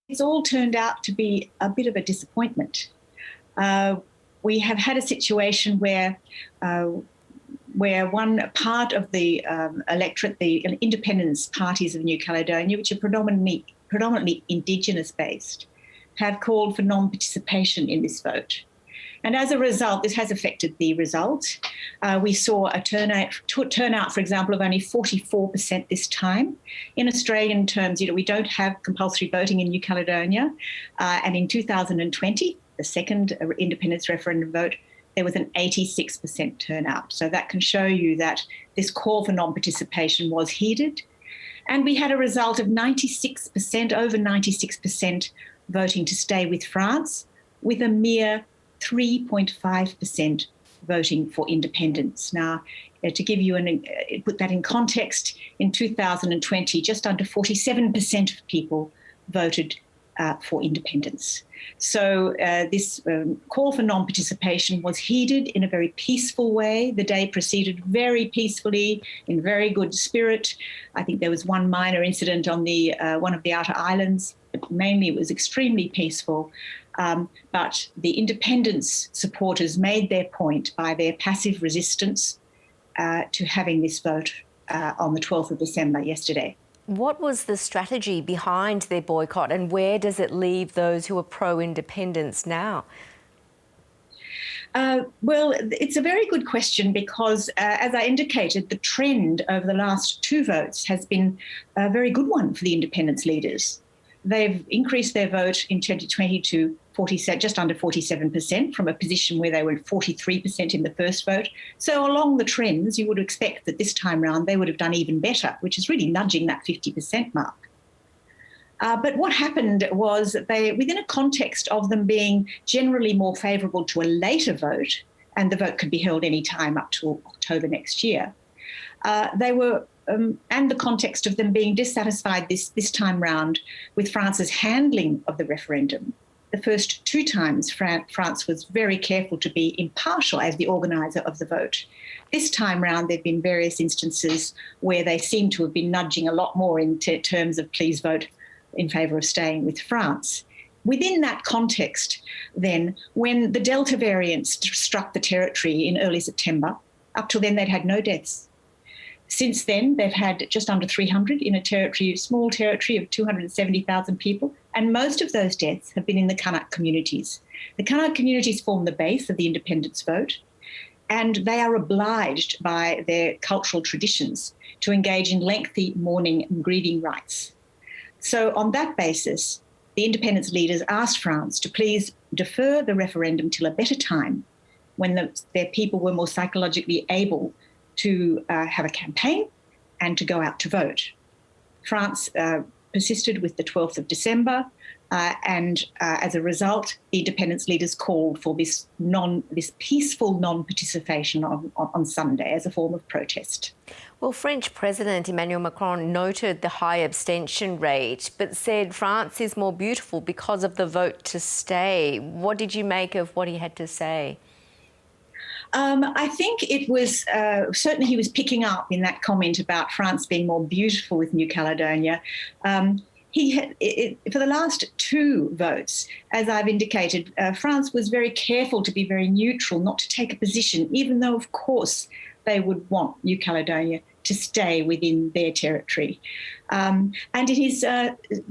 it's all turned out to be a bit of a disappointment. We have had a situation where one part of the electorate, the independence parties of New Caledonia, which are predominantly Indigenous-based, have called for non-participation in this vote. And as a result, this has affected the result. We saw a turnout, for example, of only 44% this time. In Australian terms, we don't have compulsory voting in New Caledonia. And in 2020, the second independence referendum vote, there was an 86% turnout. So that can show you that this call for non-participation was heeded. And we had a result of 96%, over 96% voting to stay with France, with a mere 3.5% voting for independence. Now, to give you put that in context, in 2020, just under 47% of people voted for independence. So this call for non-participation was heeded in a very peaceful way. The day proceeded very peacefully, in very good spirit. I think there was one minor incident on the one of the outer islands, but mainly it was extremely peaceful. But the independence supporters made their point by their passive resistance to having this vote on the 12th of December, yesterday. What was the strategy behind their boycott, and where does it leave those who are pro-independence now? Well, it's a very good question because, as I indicated, the trend over the last two votes has been a very good one for the independence leaders. They've increased their vote in 2020 to just under 47% from a position where they were 43% in the first vote. So along the trends, you would expect that this time round they would have done even better, which is really nudging that 50% mark. But what happened was within a context of them being generally more favourable to a later vote, and the vote could be held any time up to October next year, they were and the context of them being dissatisfied this time round with France's handling of the referendum. The first two times, France was very careful to be impartial as the organiser of the vote. This time round, there have been various instances where they seem to have been nudging a lot more in terms of please vote in favour of staying with France. Within that context, then, when the Delta variant struck the territory in early September, up till then they'd had no deaths. Since then, they've had just under 300 in a small territory of 270,000 people, and most of those deaths have been in the Kanak communities. The Kanak communities form the base of the independence vote, and they are obliged by their cultural traditions to engage in lengthy mourning and grieving rites. So on that basis, the independence leaders asked France to please defer the referendum till a better time when their people were more psychologically able to have a campaign and to go out to vote. France persisted with the 12th of December, and as a result, the independence leaders called for this peaceful non-participation on Sunday as a form of protest. Well, French President Emmanuel Macron noted the high abstention rate, but said France is more beautiful because of the vote to stay. What did you make of what he had to say? I think it was certainly he was picking up in that comment about France being more beautiful with New Caledonia. He had, for the last two votes, as I've indicated, France was very careful to be very neutral, not to take a position, even though, of course, they would want New Caledonia to stay within their territory. And in his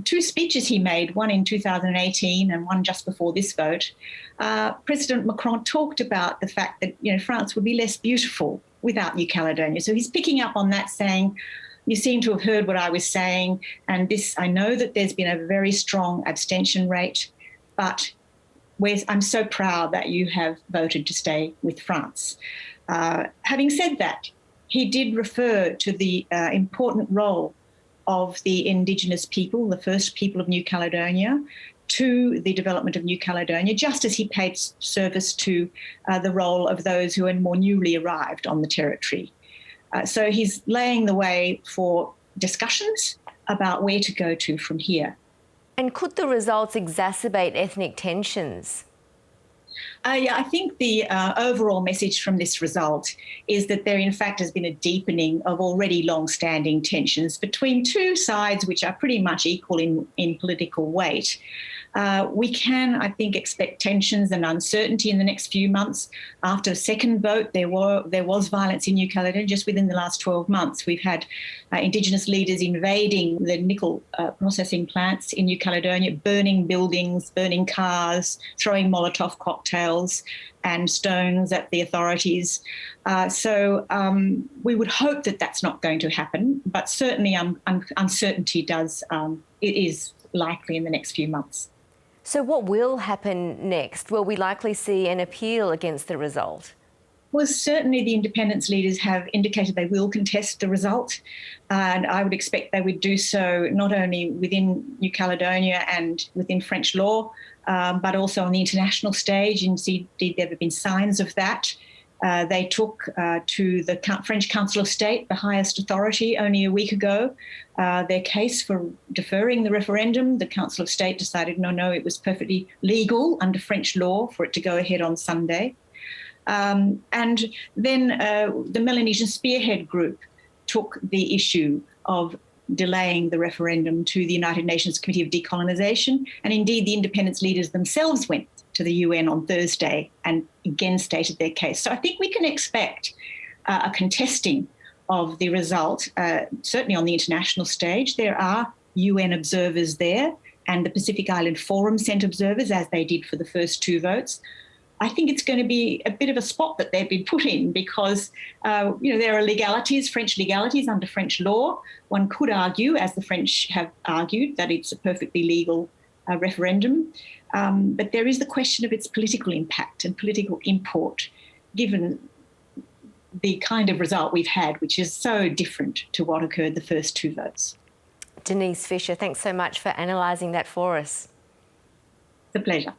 two speeches he made, one in 2018 and one just before this vote, President Macron talked about the fact that France would be less beautiful without New Caledonia. So he's picking up on that, saying, you seem to have heard what I was saying, and I know that there's been a very strong abstention rate, but I'm so proud that you have voted to stay with France. Having said that, he did refer to the important role of the Indigenous people, the first people of New Caledonia, to the development of New Caledonia, just as he paid service to the role of those who are more newly arrived on the territory. So he's laying the way for discussions about where to go to from here. And could the results exacerbate ethnic tensions? Yeah, I think the overall message from this result is that there, in fact, has been a deepening of already long-standing tensions between two sides which are pretty much equal in political weight. We can, I think, expect tensions and uncertainty in the next few months. After the second vote, there was violence in New Caledonia just within the last 12 months. We've had Indigenous leaders invading the nickel processing plants in New Caledonia, burning buildings, burning cars, throwing Molotov cocktails and stones at the authorities. So we would hope that that's not going to happen, but certainly uncertainty it is likely in the next few months. So what will happen next? Will we likely see an appeal against the result? Well, certainly the independence leaders have indicated they will contest the result, and I would expect they would do so not only within New Caledonia and within French law, but also on the international stage. Indeed, there have been signs of that. They took to the French Council of State, the highest authority, only a week ago, their case for deferring the referendum. The Council of State decided no, it was perfectly legal under French law for it to go ahead on Sunday. And then the Melanesian Spearhead Group took the issue of delaying the referendum to the United Nations Committee of Decolonisation. And indeed, the independence leaders themselves went to the UN on Thursday and again stated their case. So I think we can expect a contesting of the result, certainly on the international stage. There are UN observers there, and the Pacific Island Forum sent observers, as they did for the first two votes. I think it's going to be a bit of a spot that they've been put in because, there are legalities, French legalities under French law. One could argue, as the French have argued, that it's a perfectly legal referendum. But there is the question of its political impact and political import, given the kind of result we've had, which is so different to what occurred the first two votes. Denise Fisher, thanks so much for analysing that for us. It's a pleasure.